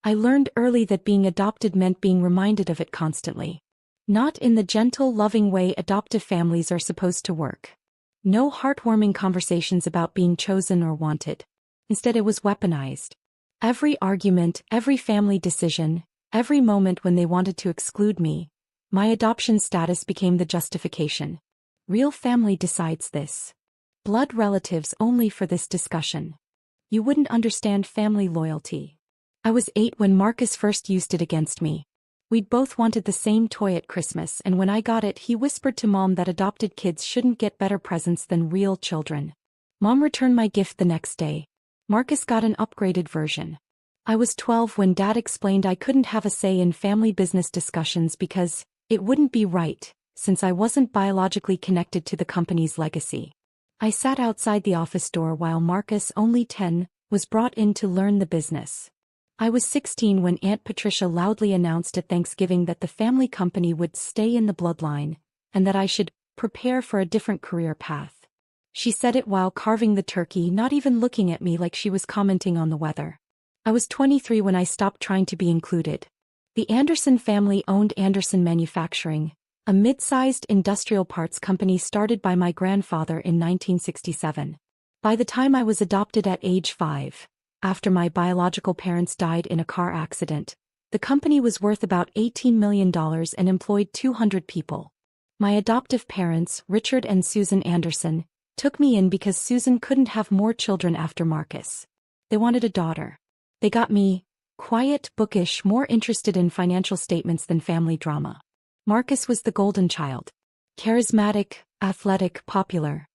I learned early that being adopted meant being reminded of it constantly. Not in the gentle, loving way adoptive families are supposed to work. No heartwarming conversations about being chosen or wanted. Instead, it was weaponized. Every argument, every family decision, every moment when they wanted to exclude me, my adoption status became the justification. Real family decides this. Blood relatives only for this discussion. You wouldn't understand family loyalty. I was 8 when Marcus first used it against me. We'd both wanted the same toy at Christmas, and when I got it, he whispered to Mom that adopted kids shouldn't get better presents than real children. Mom returned my gift the next day. Marcus got an upgraded version. I was 12 when Dad explained I couldn't have a say in family business discussions because it wouldn't be right, since I wasn't biologically connected to the company's legacy. I sat outside the office door while Marcus, only 10, was brought in to learn the business. I was 16 when Aunt Patricia loudly announced at Thanksgiving that the family company would stay in the bloodline, and that I should prepare for a different career path. She said it while carving the turkey, not even looking at me like she was commenting on the weather. I was 23 when I stopped trying to be included. The Anderson family owned Anderson Manufacturing, a mid-sized industrial parts company started by my grandfather in 1967. By the time I was adopted at age 5, after my biological parents died in a car accident, the company was worth about $18 million and employed 200 people. My adoptive parents, Richard and Susan Anderson, took me in because Susan couldn't have more children after Marcus. They wanted a daughter. They got me, quiet, bookish, more interested in financial statements than family drama. Marcus was the golden child. Charismatic, athletic, popular.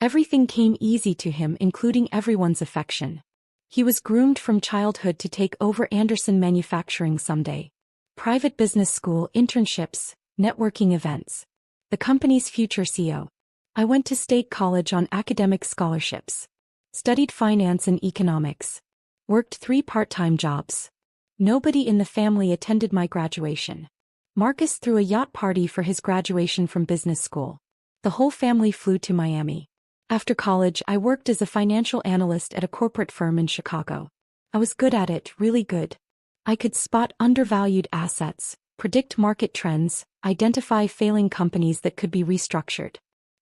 Everything came easy to him, including everyone's affection. He was groomed from childhood to take over Anderson Manufacturing someday. Private business school, internships, networking events. The company's future CEO. I went to State College on academic scholarships. Studied finance and economics. Worked 3 part-time jobs. Nobody in the family attended my graduation. Marcus threw a yacht party for his graduation from business school. The whole family flew to Miami. After college, I worked as a financial analyst at a corporate firm in Chicago. I was good at it, really good. I could spot undervalued assets, predict market trends, identify failing companies that could be restructured.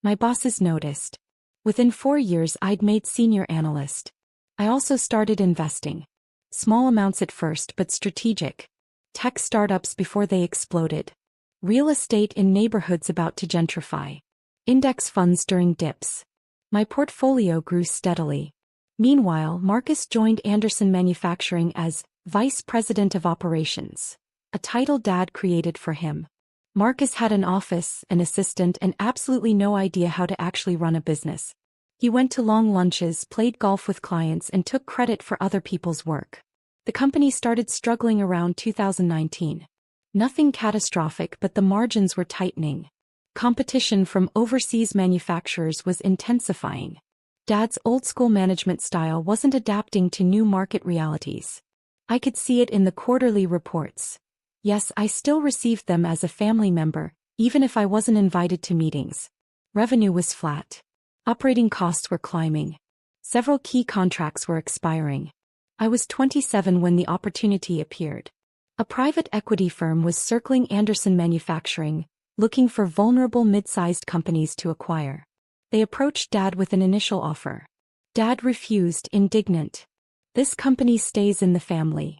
My bosses noticed. Within 4 years, I'd made senior analyst. I also started investing. Small amounts at first, but strategic. Tech startups before they exploded. Real estate in neighborhoods about to gentrify. Index funds during dips. My portfolio grew steadily. Meanwhile, Marcus joined Anderson Manufacturing as Vice President of Operations, a title Dad created for him. Marcus had an office, an assistant, and absolutely no idea how to actually run a business. He went to long lunches, played golf with clients, and took credit for other people's work. The company started struggling around 2019. Nothing catastrophic, but the margins were tightening. Competition from overseas manufacturers was intensifying. Dad's old-school management style wasn't adapting to new market realities. I could see it in the quarterly reports. Yes, I still received them as a family member, even if I wasn't invited to meetings. Revenue was flat. Operating costs were climbing. Several key contracts were expiring. I was 27 when the opportunity appeared. A private equity firm was circling Anderson Manufacturing, looking for vulnerable mid-sized companies to acquire. They approached Dad with an initial offer. Dad refused, indignant. This company stays in the family.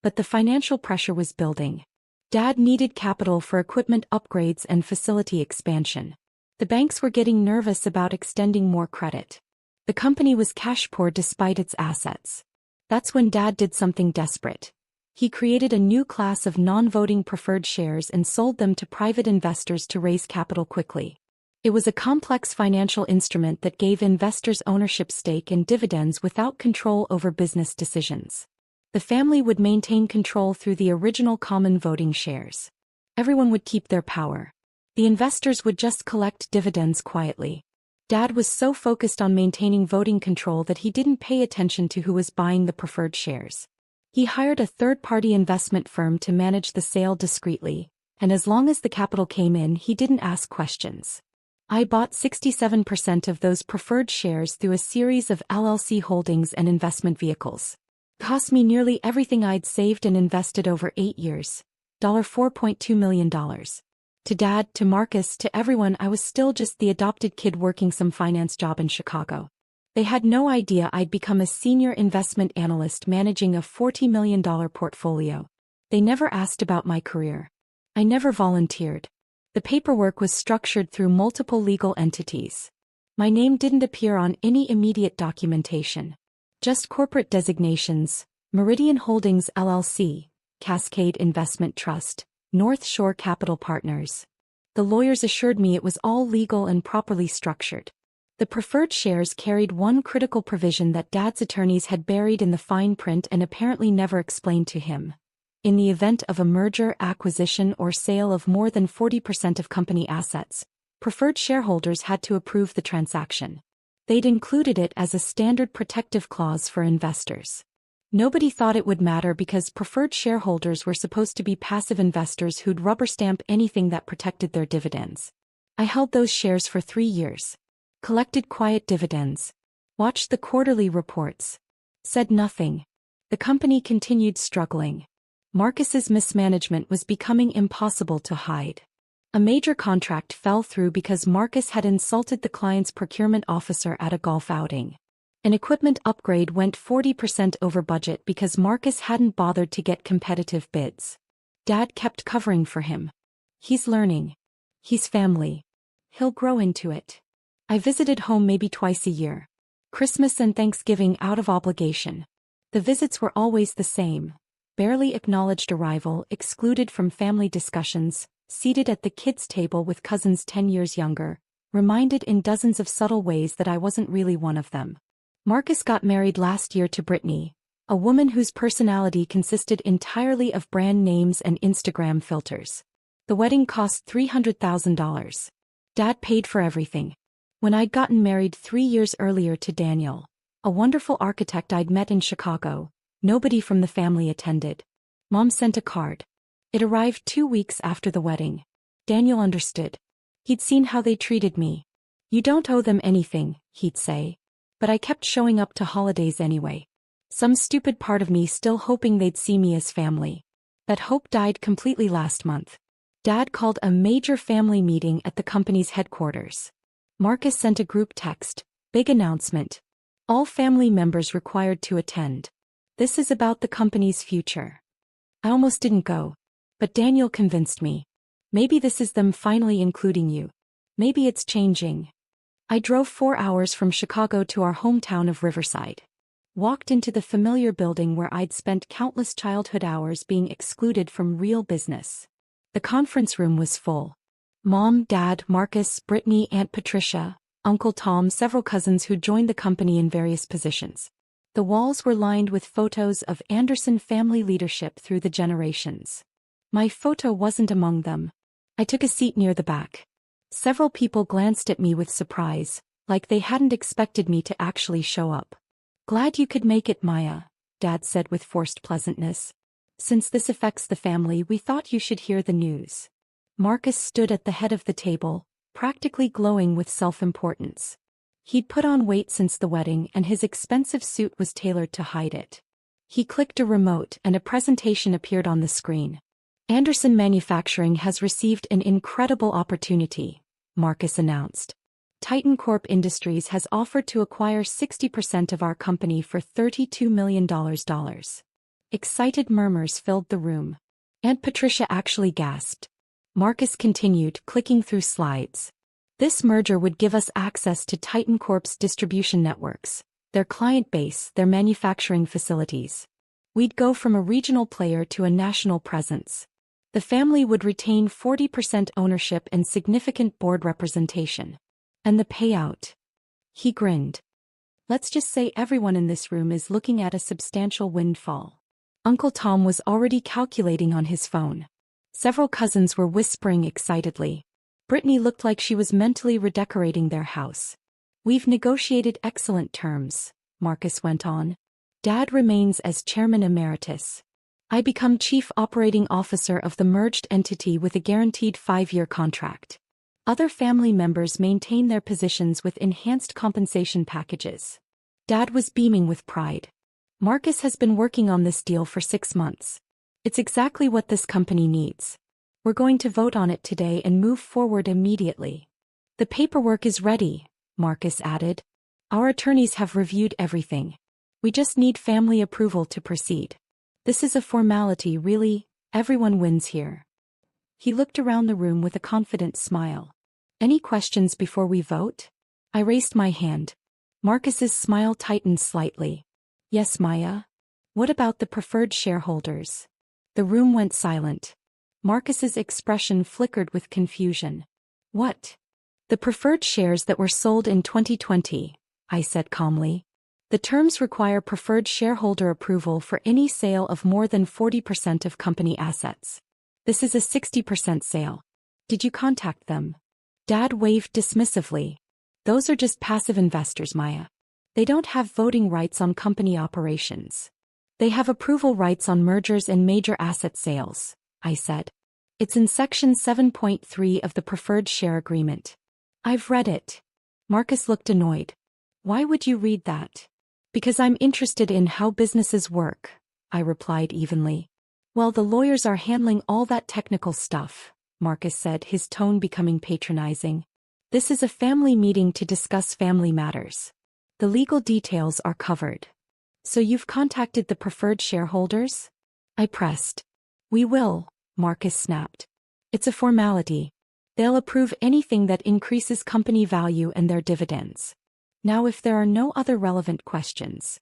But the financial pressure was building. Dad needed capital for equipment upgrades and facility expansion. The banks were getting nervous about extending more credit. The company was cash poor despite its assets. That's when Dad did something desperate. He created a new class of non-voting preferred shares and sold them to private investors to raise capital quickly. It was a complex financial instrument that gave investors ownership stake and dividends without control over business decisions. The family would maintain control through the original common voting shares. Everyone would keep their power. The investors would just collect dividends quietly. Dad was so focused on maintaining voting control that he didn't pay attention to who was buying the preferred shares. He hired a third-party investment firm to manage the sale discreetly, and as long as the capital came in, he didn't ask questions. I bought 67% of those preferred shares through a series of LLC holdings and investment vehicles. Cost me nearly everything I'd saved and invested over 8 years. $4.2 million. To Dad, to Marcus, to everyone, I was still just the adopted kid working some finance job in Chicago. They had no idea I'd become a senior investment analyst managing a $40 million portfolio. They never asked about my career. I never volunteered. The paperwork was structured through multiple legal entities. My name didn't appear on any immediate documentation. Just corporate designations: Meridian Holdings LLC, Cascade Investment Trust, North Shore Capital Partners. The lawyers assured me it was all legal and properly structured. The preferred shares carried one critical provision that Dad's attorneys had buried in the fine print and apparently never explained to him. In the event of a merger, acquisition, or sale of more than 40% of company assets, preferred shareholders had to approve the transaction. They'd included it as a standard protective clause for investors. Nobody thought it would matter because preferred shareholders were supposed to be passive investors who'd rubber stamp anything that protected their dividends. I held those shares for 3 years. Collected quiet dividends. Watched the quarterly reports. Said nothing. The company continued struggling. Marcus's mismanagement was becoming impossible to hide. A major contract fell through because Marcus had insulted the client's procurement officer at a golf outing. An equipment upgrade went 40% over budget because Marcus hadn't bothered to get competitive bids. Dad kept covering for him. He's learning. He's family. He'll grow into it. I visited home maybe twice a year. Christmas and Thanksgiving out of obligation. The visits were always the same. Barely acknowledged arrival, excluded from family discussions, seated at the kids' table with cousins 10 years younger, reminded in dozens of subtle ways that I wasn't really one of them. Marcus got married last year to Brittany, a woman whose personality consisted entirely of brand names and Instagram filters. The wedding cost $300,000. Dad paid for everything. When I'd gotten married 3 years earlier to Daniel, a wonderful architect I'd met in Chicago, nobody from the family attended. Mom sent a card. It arrived 2 weeks after the wedding. Daniel understood. He'd seen how they treated me. "You don't owe them anything," he'd say. But I kept showing up to holidays anyway. Some stupid part of me still hoping they'd see me as family. That hope died completely last month. Dad called a major family meeting at the company's headquarters. Marcus sent a group text: "Big announcement. All family members required to attend. This is about the company's future." I almost didn't go. But Daniel convinced me. Maybe this is them finally including you. Maybe it's changing. I drove 4 hours from Chicago to our hometown of Riverside. Walked into the familiar building where I'd spent countless childhood hours being excluded from real business. The conference room was full. Mom, Dad, Marcus, Brittany, Aunt Patricia, Uncle Tom, several cousins who joined the company in various positions. The walls were lined with photos of Anderson family leadership through the generations. My photo wasn't among them. I took a seat near the back. Several people glanced at me with surprise, like they hadn't expected me to actually show up. "Glad you could make it, Maya," Dad said with forced pleasantness. "Since this affects the family, we thought you should hear the news." Marcus stood at the head of the table, practically glowing with self-importance. He'd put on weight since the wedding and his expensive suit was tailored to hide it. He clicked a remote and a presentation appeared on the screen. "Anderson Manufacturing has received an incredible opportunity," Marcus announced. "Titan Corp Industries has offered to acquire 60% of our company for $32 million. Excited murmurs filled the room. Aunt Patricia actually gasped. Marcus continued, clicking through slides. "This merger would give us access to Titan Corp's distribution networks, their client base, their manufacturing facilities. We'd go from a regional player to a national presence. The family would retain 40% ownership and significant board representation. And the payout." He grinned. "Let's just say everyone in this room is looking at a substantial windfall." Uncle Tom was already calculating on his phone. Several cousins were whispering excitedly. Brittany looked like she was mentally redecorating their house. "We've negotiated excellent terms," Marcus went on. "Dad remains as chairman emeritus. I become chief operating officer of the merged entity with a guaranteed 5-year contract. Other family members maintain their positions with enhanced compensation packages." Dad was beaming with pride. Marcus has been working on this deal for 6 months. It's exactly what this company needs. We're going to vote on it today and move forward immediately. The paperwork is ready, Marcus added. Our attorneys have reviewed everything. We just need family approval to proceed. This is a formality, really. Everyone wins here. He looked around the room with a confident smile. Any questions before we vote? I raised my hand. Marcus's smile tightened slightly. Yes, Maya. What about the preferred shareholders? The room went silent. Marcus's expression flickered with confusion. What? The preferred shares that were sold in 2020, I said calmly. The terms require preferred shareholder approval for any sale of more than 40% of company assets. This is a 60% sale. Did you contact them? Dad waved dismissively. Those are just passive investors, Maya. They don't have voting rights on company operations. They have approval rights on mergers and major asset sales, I said. It's in Section 7.3 of the Preferred Share Agreement. I've read it. Marcus looked annoyed. Why would you read that? Because I'm interested in how businesses work, I replied evenly. Well, the lawyers are handling all that technical stuff, Marcus said, his tone becoming patronizing. This is a family meeting to discuss family matters. The legal details are covered. So you've contacted the preferred shareholders? I pressed. We will, Marcus snapped. It's a formality. They'll approve anything that increases company value and their dividends. Now, if there are no other relevant questions.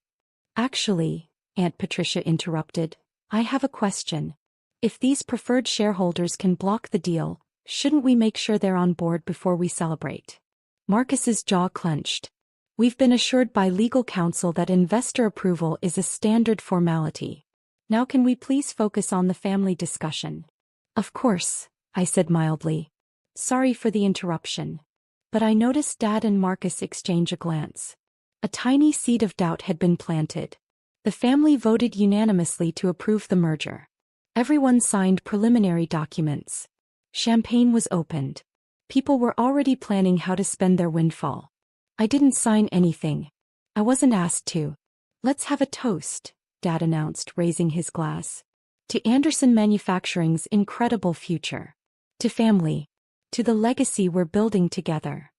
Actually, Aunt Patricia interrupted, I have a question. If these preferred shareholders can block the deal, shouldn't we make sure they're on board before we celebrate? Marcus's jaw clenched. We've been assured by legal counsel that investor approval is a standard formality. Now can we please focus on the family discussion? Of course, I said mildly. Sorry for the interruption. But I noticed Dad and Marcus exchange a glance. A tiny seed of doubt had been planted. The family voted unanimously to approve the merger. Everyone signed preliminary documents. Champagne was opened. People were already planning how to spend their windfall. I didn't sign anything. I wasn't asked to. Let's have a toast, Dad announced, raising his glass. To Anderson Manufacturing's incredible future. To family. To the legacy we're building together.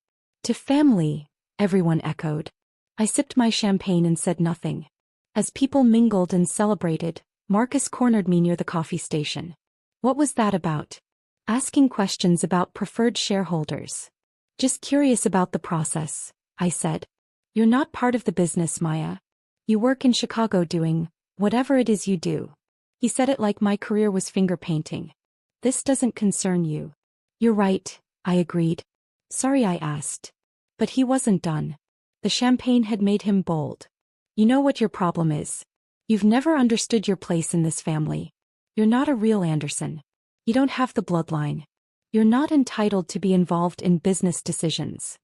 To family, everyone echoed. I sipped my champagne and said nothing. As people mingled and celebrated, Marcus cornered me near the coffee station. What was that about? Asking questions about preferred shareholders. Just curious about the process, I said. You're not part of the business, Maya. You work in Chicago doing whatever it is you do. He said it like my career was finger painting. This doesn't concern you. You're right, I agreed. Sorry I asked. But he wasn't done. The champagne had made him bold. You know what your problem is? You've never understood your place in this family. You're not a real Anderson. You don't have the bloodline. You're not entitled to be involved in business decisions.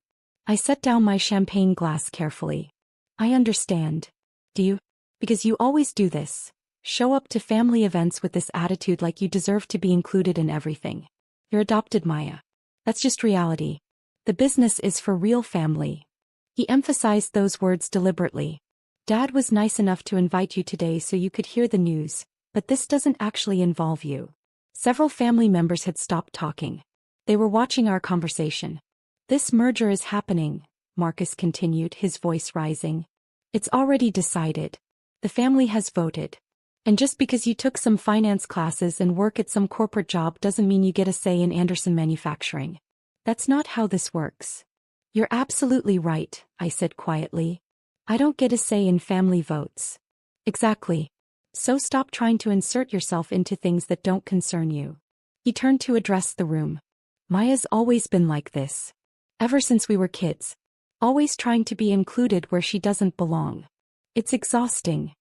I set down my champagne glass carefully. I understand. Do you? Because you always do this. Show up to family events with this attitude like you deserve to be included in everything. You're adopted, Maya. That's just reality. The business is for real family. He emphasized those words deliberately. Dad was nice enough to invite you today so you could hear the news, but this doesn't actually involve you. Several family members had stopped talking. They were watching our conversation. This merger is happening, Marcus continued, his voice rising. It's already decided. The family has voted. And just because you took some finance classes and work at some corporate job doesn't mean you get a say in Anderson Manufacturing. That's not how this works. You're absolutely right, I said quietly. I don't get a say in family votes. Exactly. So stop trying to insert yourself into things that don't concern you. He turned to address the room. Maya's always been like this. Ever since we were kids. Always trying to be included where she doesn't belong. It's exhausting.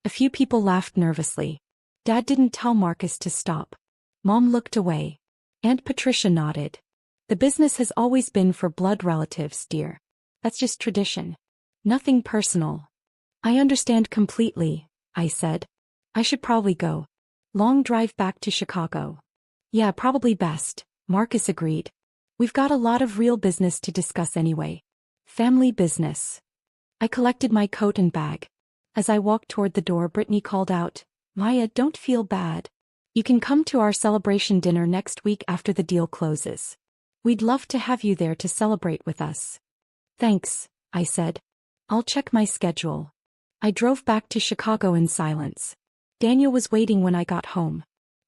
A few people laughed nervously. Dad didn't tell Marcus to stop. Mom looked away. Aunt Patricia nodded. The business has always been for blood relatives, dear. That's just tradition. Nothing personal. I understand completely, I said. I should probably go. Long drive back to Chicago. Yeah, probably best, Marcus agreed. We've got a lot of real business to discuss anyway. Family business. I collected my coat and bag. As I walked toward the door, Brittany called out, "Maya, don't feel bad. You can come to our celebration dinner next week after the deal closes. We'd love to have you there to celebrate with us." "Thanks," I said. "I'll check my schedule." I drove back to Chicago in silence. Daniel was waiting when I got home.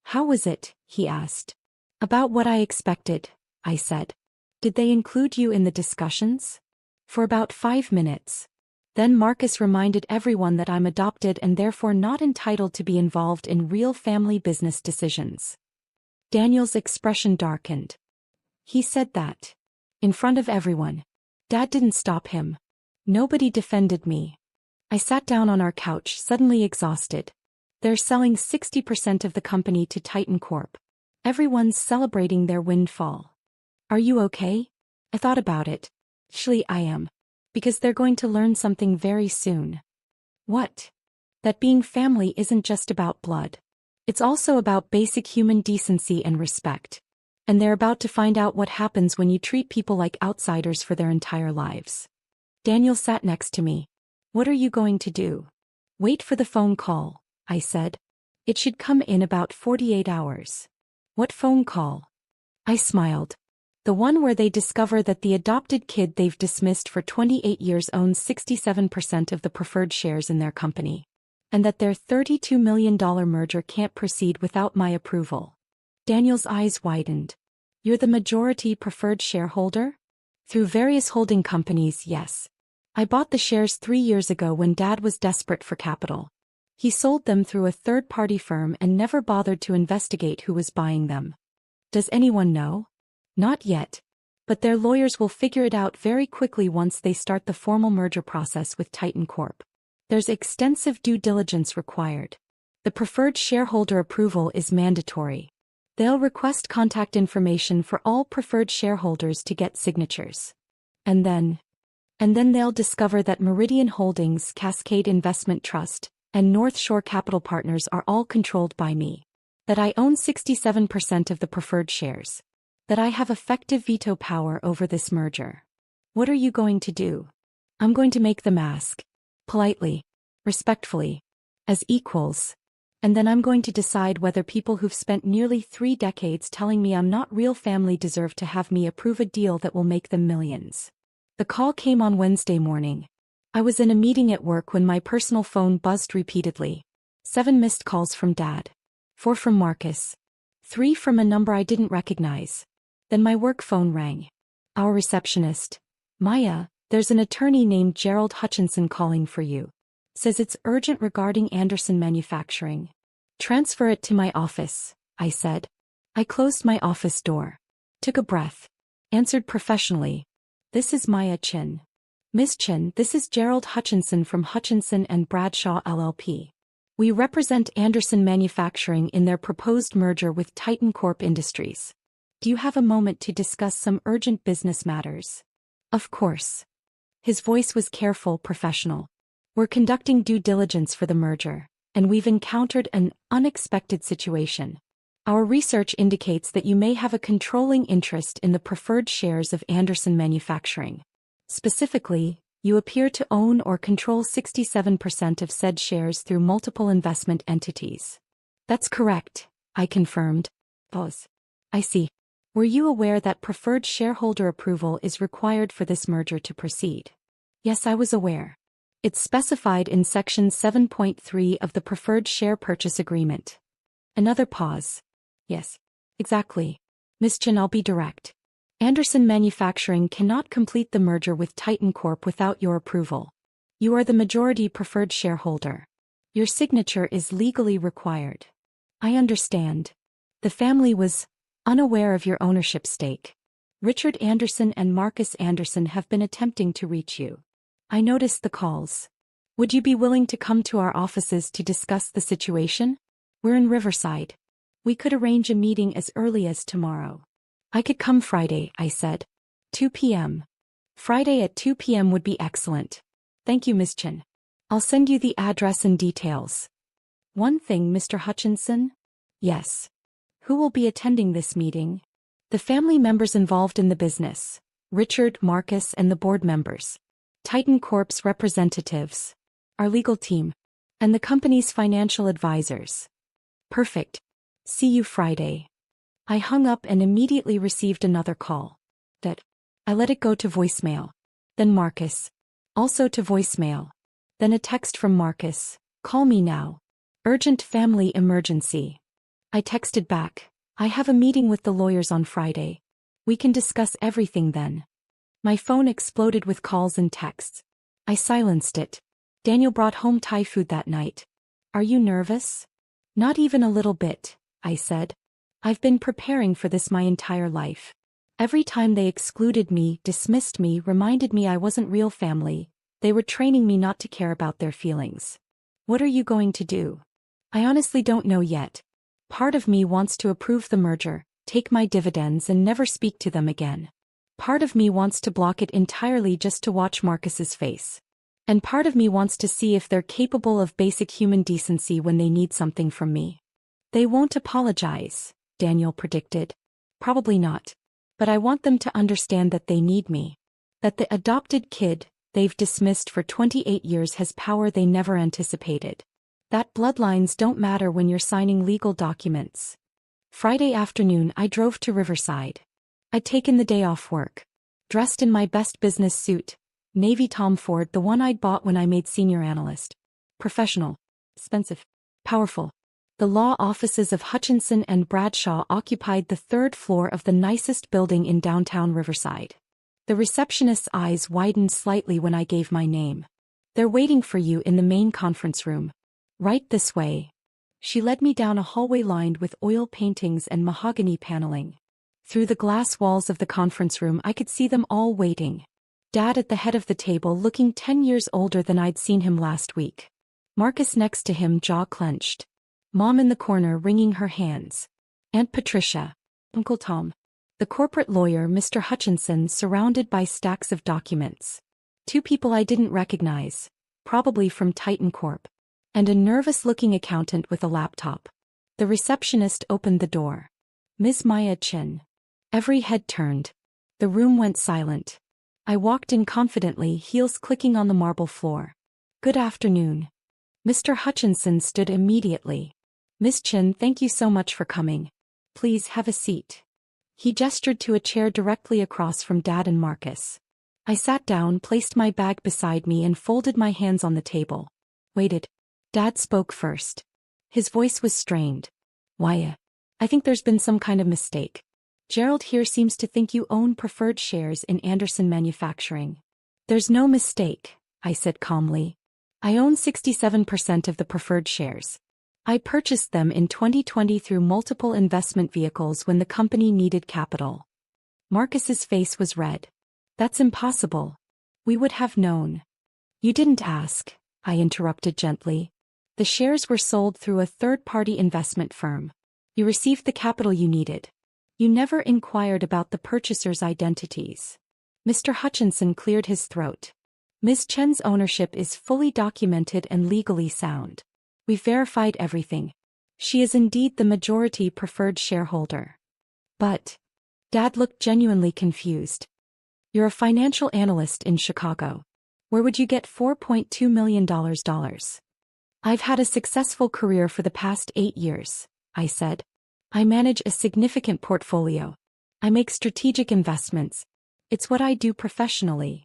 "How was it?" he asked. "About what I expected," I said. "Did they include you in the discussions?" "For about 5 minutes. Then Marcus reminded everyone that I'm adopted and therefore not entitled to be involved in real family business decisions." Daniel's expression darkened. "He said that? In front of everyone? Dad didn't stop him. Nobody defended me." I sat down on our couch, suddenly exhausted. "They're selling 60% of the company to Titan Corp. Everyone's celebrating their windfall. Are you okay?" I thought about it. Actually, I am. Because they're going to learn something very soon. "What?" "That being family isn't just about blood. It's also about basic human decency and respect. And they're about to find out what happens when you treat people like outsiders for their entire lives." Daniel sat next to me. "What are you going to do?" "Wait for the phone call," I said. "It should come in about 48 hours. "What phone call?" I smiled. "The one where they discover that the adopted kid they've dismissed for 28 years owns 67% of the preferred shares in their company. And that their $32 million merger can't proceed without my approval." Daniel's eyes widened. "You're the majority preferred shareholder?" "Through various holding companies, yes. I bought the shares 3 years ago when Dad was desperate for capital. He sold them through a third-party firm and never bothered to investigate who was buying them." "Does anyone know?" "Not yet. But their lawyers will figure it out very quickly once they start the formal merger process with Titan Corp. There's extensive due diligence required. The preferred shareholder approval is mandatory. They'll request contact information for all preferred shareholders to get signatures. And then they'll discover that Meridian Holdings, Cascade Investment Trust, and North Shore Capital Partners are all controlled by me. That I own 67% of the preferred shares. That I have effective veto power over this merger. What are you going to do?" "I'm going to make them ask. Politely. Respectfully. As equals. And then I'm going to decide whether people who've spent nearly 3 decades telling me I'm not real family deserve to have me approve a deal that will make them millions." The call came on Wednesday morning. I was in a meeting at work when my personal phone buzzed repeatedly. 7 missed calls from Dad. 4 from Marcus. 3 from a number I didn't recognize. Then my work phone rang. Our receptionist. "Maya, there's an attorney named Gerald Hutchinson calling for you. Says it's urgent regarding Anderson Manufacturing." "Transfer it to my office," I said. I closed my office door. Took a breath. Answered professionally. "This is Maya Chin." "Miss Chin, this is Gerald Hutchinson from Hutchinson and Bradshaw LLP. We represent Anderson Manufacturing in their proposed merger with Titan Corp Industries. Do you have a moment to discuss some urgent business matters?" "Of course." His voice was careful, professional. "We're conducting due diligence for the merger, and we've encountered an unexpected situation. Our research indicates that you may have a controlling interest in the preferred shares of Anderson Manufacturing. Specifically, you appear to own or control 67% of said shares through multiple investment entities." "That's correct," I confirmed. "Pause. I see. Were you aware that preferred shareholder approval is required for this merger to proceed?" "Yes, I was aware. It's specified in Section 7.3 of the Preferred Share Purchase Agreement." Another pause. "Yes. Exactly. Miss Chin, I'll be direct. Anderson Manufacturing cannot complete the merger with Titan Corp without your approval. You are the majority preferred shareholder. Your signature is legally required." "I understand. The family was unaware of your ownership stake. Richard Anderson and Marcus Anderson have been attempting to reach you. I noticed the calls. Would you be willing to come to our offices to discuss the situation? We're in Riverside. We could arrange a meeting as early as tomorrow." "I could come Friday," I said. 2 p.m. "Friday at 2 p.m. would be excellent. Thank you, Miss Chin. I'll send you the address and details." "One thing, Mr. Hutchinson?" "Yes." "Who will be attending this meeting?" "The family members involved in the business. Richard, Marcus, and the board members. Titan Corp's representatives. Our legal team." And the company's financial advisors. Perfect. See you Friday. I hung up and immediately received another call. I let it go to voicemail. Then Marcus. Also to voicemail. Then a text from Marcus. Call me now. Urgent family emergency. I texted back. I have a meeting with the lawyers on Friday. We can discuss everything then. My phone exploded with calls and texts. I silenced it. Daniel brought home Thai food that night. Are you nervous? Not even a little bit, I said. I've been preparing for this my entire life. Every time they excluded me, dismissed me, reminded me I wasn't real family, they were training me not to care about their feelings. What are you going to do? I honestly don't know yet. Part of me wants to approve the merger, take my dividends and never speak to them again. Part of me wants to block it entirely just to watch Marcus's face. And part of me wants to see if they're capable of basic human decency when they need something from me. They won't apologize, Daniel predicted. Probably not. But I want them to understand that they need me. That the adopted kid they've dismissed for 28 years has power they never anticipated. That bloodlines don't matter when you're signing legal documents. Friday afternoon I drove to Riverside. I'd taken the day off work. Dressed in my best business suit, Navy Tom Ford, the one I'd bought when I made senior analyst. Professional. Expensive. Powerful. The law offices of Hutchinson and Bradshaw occupied the third floor of the nicest building in downtown Riverside. The receptionist's eyes widened slightly when I gave my name. They're waiting for you in the main conference room. Right this way. She led me down a hallway lined with oil paintings and mahogany paneling. Through the glass walls of the conference room I could see them all waiting. Dad at the head of the table looking 10 years older than I'd seen him last week. Marcus next to him, jaw clenched. Mom in the corner wringing her hands. Aunt Patricia. Uncle Tom. The corporate lawyer Mr. Hutchinson surrounded by stacks of documents. Two people I didn't recognize, probably from Titan Corp. And a nervous-looking accountant with a laptop. The receptionist opened the door. Ms. Maya Chin. Every head turned. The room went silent. I walked in confidently, heels clicking on the marble floor. Good afternoon. Mr. Hutchinson stood immediately. Miss Chin, thank you so much for coming. Please have a seat. He gestured to a chair directly across from Dad and Marcus. I sat down, placed my bag beside me and folded my hands on the table. Waited. Dad spoke first. His voice was strained. Why? I think there's been some kind of mistake. Gerald here seems to think you own preferred shares in Anderson Manufacturing. There's no mistake, I said calmly. I own 67% of the preferred shares. I purchased them in 2020 through multiple investment vehicles when the company needed capital. Marcus's face was red. That's impossible. We would have known. You didn't ask, I interrupted gently. The shares were sold through a third-party investment firm. You received the capital you needed. You never inquired about the purchasers' identities. Mr. Hutchinson cleared his throat. Ms. Chen's ownership is fully documented and legally sound. We've verified everything. She is indeed the majority preferred shareholder. But Dad looked genuinely confused. You're a financial analyst in Chicago. Where would you get $4.2 million? I've had a successful career for the past 8 years, I said. I manage a significant portfolio. I make strategic investments. It's what I do professionally.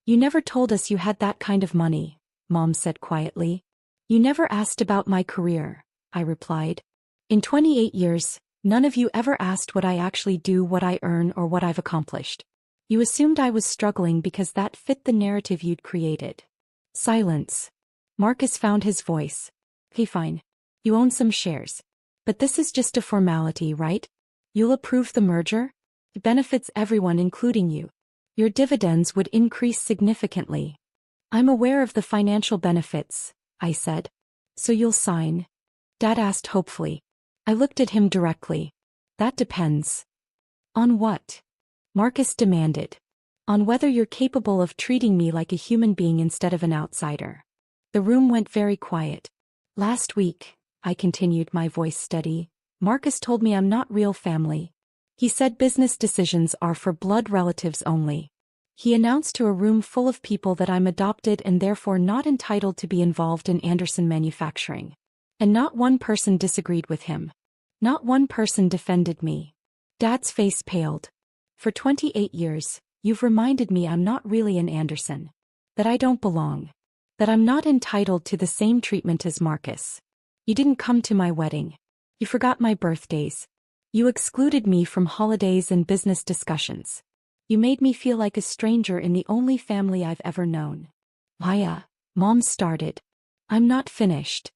You never told us you had that kind of money, Mom said quietly. You never asked about my career, I replied. In 28 years, none of you ever asked what I actually do, what I earn, or what I've accomplished. You assumed I was struggling because that fit the narrative you'd created. Silence. Marcus found his voice. Okay, fine. You own some shares. But this is just a formality, right? You'll approve the merger? It benefits everyone, including you. Your dividends would increase significantly. I'm aware of the financial benefits, I said. So you'll sign? Dad asked hopefully. I looked at him directly. That depends. On what? Marcus demanded. On whether you're capable of treating me like a human being instead of an outsider. The room went very quiet. Last week, I continued, my voice steady, Marcus told me I'm not real family. He said business decisions are for blood relatives only. He announced to a room full of people that I'm adopted and therefore not entitled to be involved in Anderson Manufacturing. And not one person disagreed with him. Not one person defended me. Dad's face paled. For 28 years, you've reminded me I'm not really an Anderson. That I don't belong. That I'm not entitled to the same treatment as Marcus. You didn't come to my wedding. You forgot my birthdays. You excluded me from holidays and business discussions. You made me feel like a stranger in the only family I've ever known. Maya, Mom started. I'm not finished.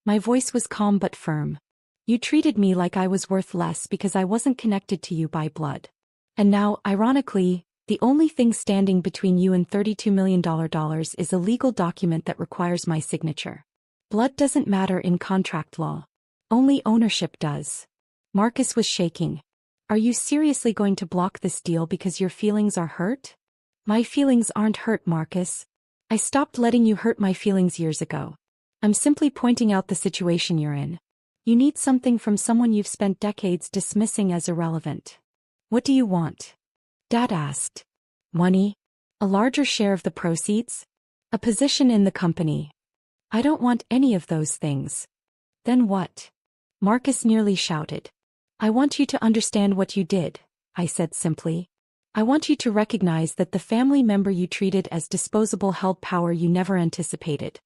My voice was calm but firm. You treated me like I was worth less because I wasn't connected to you by blood. And now, ironically, the only thing standing between you and $32 million is a legal document that requires my signature. Blood doesn't matter in contract law. Only ownership does. Marcus was shaking. Are you seriously going to block this deal because your feelings are hurt? My feelings aren't hurt, Marcus. I stopped letting you hurt my feelings years ago. I'm simply pointing out the situation you're in. You need something from someone you've spent decades dismissing as irrelevant. What do you want? Dad asked. Money? A larger share of the proceeds? A position in the company? I don't want any of those things. Then what? Marcus nearly shouted. I want you to understand what you did, I said simply. I want you to recognize that the family member you treated as disposable held power you never anticipated.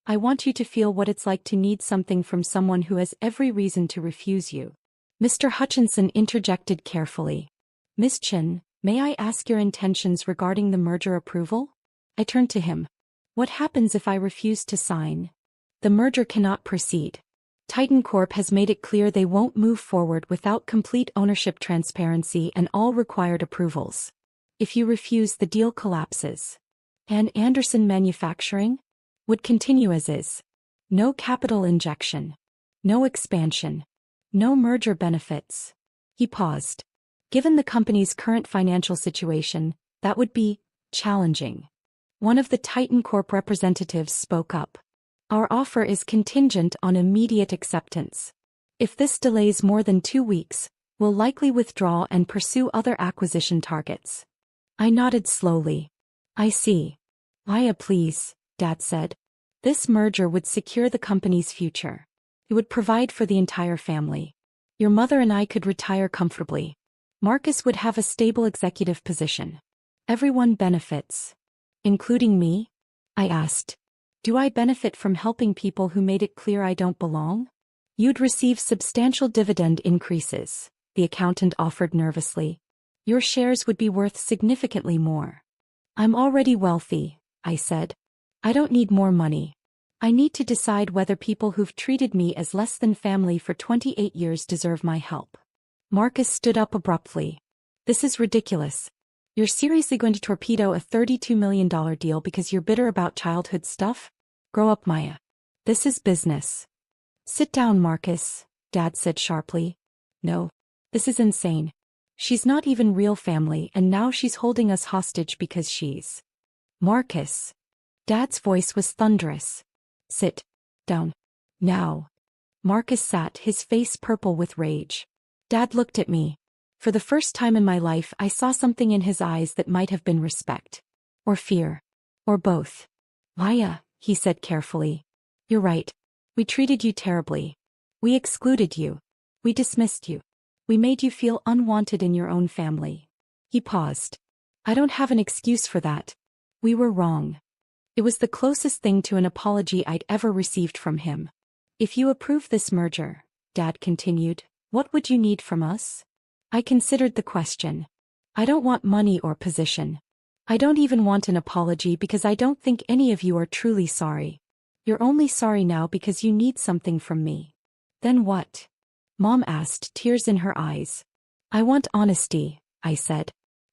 I want you to feel what it's like to need something from someone who has every reason to refuse you. Mr. Hutchinson interjected carefully. Miss Chin, may I ask your intentions regarding the merger approval? I turned to him. What happens if I refuse to sign? The merger cannot proceed. Titan Corp has made it clear they won't move forward without complete ownership transparency and all required approvals. If you refuse, the deal collapses. And Anderson Manufacturing would continue as is. No capital injection. No expansion. No merger benefits. He paused. Given the company's current financial situation, that would be challenging. One of the Titan Corp representatives spoke up. Our offer is contingent on immediate acceptance. If this delays more than 2 weeks, we'll likely withdraw and pursue other acquisition targets. I nodded slowly. I see. Maya, please, Dad said. This merger would secure the company's future. It would provide for the entire family. Your mother and I could retire comfortably. Marcus would have a stable executive position. Everyone benefits. Including me? I asked. Do I benefit from helping people who made it clear I don't belong? You'd receive substantial dividend increases, the accountant offered nervously. Your shares would be worth significantly more. I'm already wealthy, I said. I don't need more money. I need to decide whether people who've treated me as less than family for 28 years deserve my help. Marcus stood up abruptly. This is ridiculous. You're seriously going to torpedo a $32 million deal because you're bitter about childhood stuff? Grow up, Maya. This is business. Sit down, Marcus, Dad said sharply. No. This is insane. She's not even real family and now she's holding us hostage because she's... Marcus. Dad's voice was thunderous. Sit down. Now. Marcus sat, his face purple with rage. Dad looked at me. For the first time in my life I saw something in his eyes that might have been respect. Or fear. Or both. Maya, he said carefully. You're right. We treated you terribly. We excluded you. We dismissed you. We made you feel unwanted in your own family. He paused. I don't have an excuse for that. We were wrong. It was the closest thing to an apology I'd ever received from him. If you approve this merger, Dad continued, what would you need from us? I considered the question. I don't want money or position. I don't even want an apology because I don't think any of you are truly sorry. You're only sorry now because you need something from me. Then what? Mom asked, tears in her eyes. I want honesty, I said.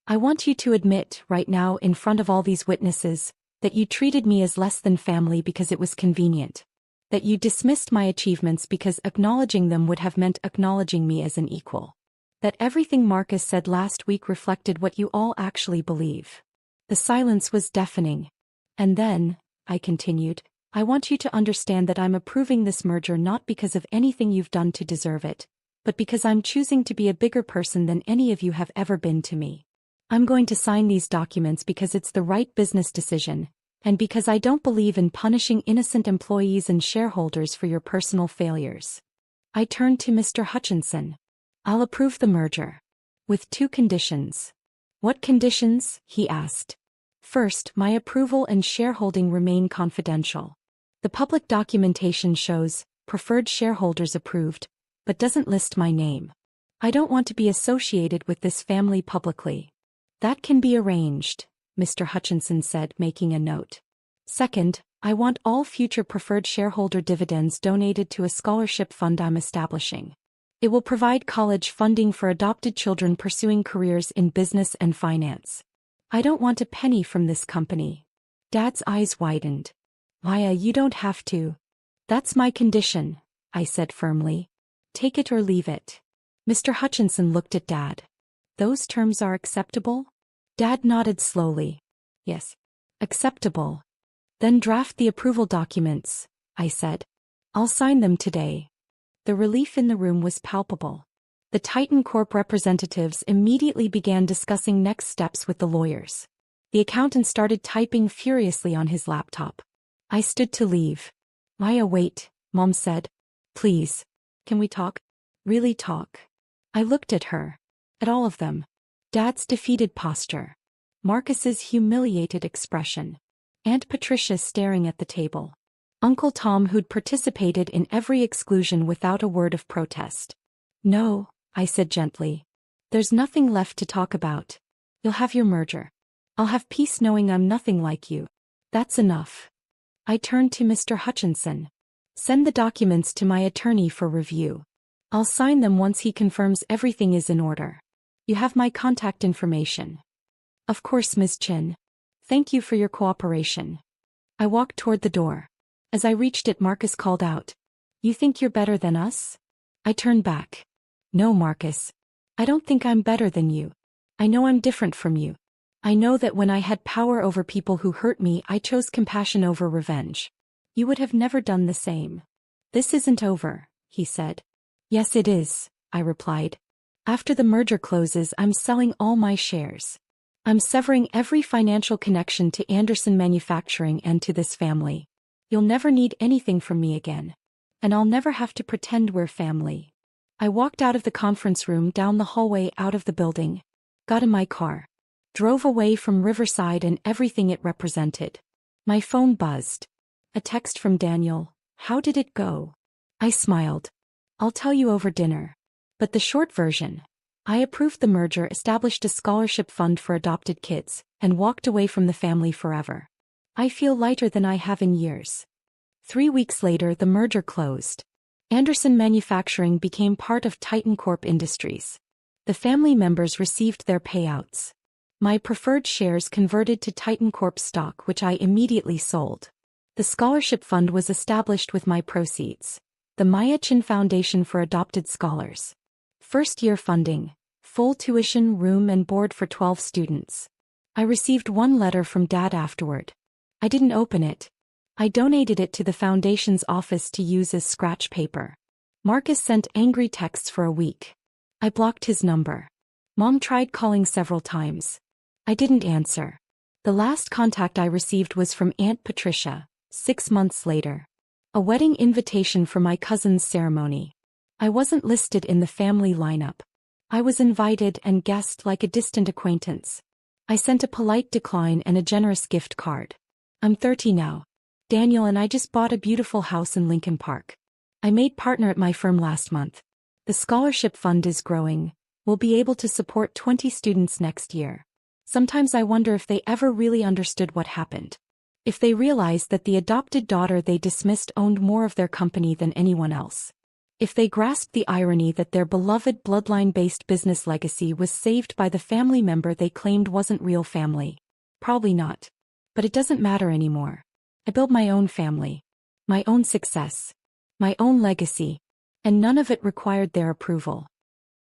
I want you to admit, right now in front of all these witnesses, that you treated me as less than family because it was convenient. That you dismissed my achievements because acknowledging them would have meant acknowledging me as an equal. That everything Marcus said last week reflected what you all actually believe. The silence was deafening. And then, I continued, I want you to understand that I'm approving this merger not because of anything you've done to deserve it, but because I'm choosing to be a bigger person than any of you have ever been to me. I'm going to sign these documents because it's the right business decision, and because I don't believe in punishing innocent employees and shareholders for your personal failures. I turned to Mr. Hutchinson. I'll approve the merger. With 2 conditions. What conditions? He asked. First, my approval and shareholding remain confidential. The public documentation shows preferred shareholders approved, but doesn't list my name. I don't want to be associated with this family publicly. That can be arranged, Mr. Hutchinson said, making a note. Second, I want all future preferred shareholder dividends donated to a scholarship fund I'm establishing. It will provide college funding for adopted children pursuing careers in business and finance. I don't want a penny from this company. Dad's eyes widened. Maya, you don't have to. That's my condition, I said firmly. Take it or leave it. Mr. Hutchinson looked at Dad. Those terms are acceptable? Dad nodded slowly. Yes. Acceptable. Then draft the approval documents, I said. I'll sign them today. The relief in the room was palpable. The Titan Corp representatives immediately began discussing next steps with the lawyers. The accountant started typing furiously on his laptop. I stood to leave. Maya, wait, Mom said. Please. Can we talk? Really talk. I looked at her. At all of them. Dad's defeated posture. Marcus's humiliated expression. Aunt Patricia staring at the table. Uncle Tom, who'd participated in every exclusion without a word of protest. No, I said gently. There's nothing left to talk about. You'll have your merger. I'll have peace knowing I'm nothing like you. That's enough. I turned to Mr. Hutchinson. Send the documents to my attorney for review. I'll sign them once he confirms everything is in order. You have my contact information. Of course, Ms. Chin. Thank you for your cooperation. I walked toward the door. As I reached it, Marcus called out. You think you're better than us? I turned back. No, Marcus. I don't think I'm better than you. I know I'm different from you. I know that when I had power over people who hurt me, I chose compassion over revenge. You would have never done the same. This isn't over, he said. Yes, it is, I replied. After the merger closes, I'm selling all my shares. I'm severing every financial connection to Anderson Manufacturing and to this family. You'll never need anything from me again. And I'll never have to pretend we're family. I walked out of the conference room, down the hallway, out of the building. Got in my car. Drove away from Riverside and everything it represented. My phone buzzed. A text from Daniel. How did it go? I smiled. I'll tell you over dinner. But the short version. I approved the merger, established a scholarship fund for adopted kids, and walked away from the family forever. I feel lighter than I have in years. 3 weeks later, the merger closed. Anderson Manufacturing became part of Titan Corp Industries. The family members received their payouts. My preferred shares converted to Titan Corp stock, which I immediately sold. The scholarship fund was established with my proceeds. The Maya Chin Foundation for Adopted Scholars. First-year funding. Full tuition, room and board for 12 students. I received one letter from Dad afterward. I didn't open it. I donated it to the foundation's office to use as scratch paper. Marcus sent angry texts for a week. I blocked his number. Mom tried calling several times. I didn't answer. The last contact I received was from Aunt Patricia, 6 months later. A wedding invitation for my cousin's ceremony. I wasn't listed in the family lineup. I was invited and guessed like a distant acquaintance. I sent a polite decline and a generous gift card. I'm 30 now. Daniel and I just bought a beautiful house in Lincoln Park. I made partner at my firm last month. The scholarship fund is growing. We'll be able to support 20 students next year. Sometimes I wonder if they ever really understood what happened. If they realized that the adopted daughter they dismissed owned more of their company than anyone else. If they grasped the irony that their beloved bloodline-based business legacy was saved by the family member they claimed wasn't real family. Probably not. But it doesn't matter anymore. I built my own family. My own success. My own legacy. And none of it required their approval.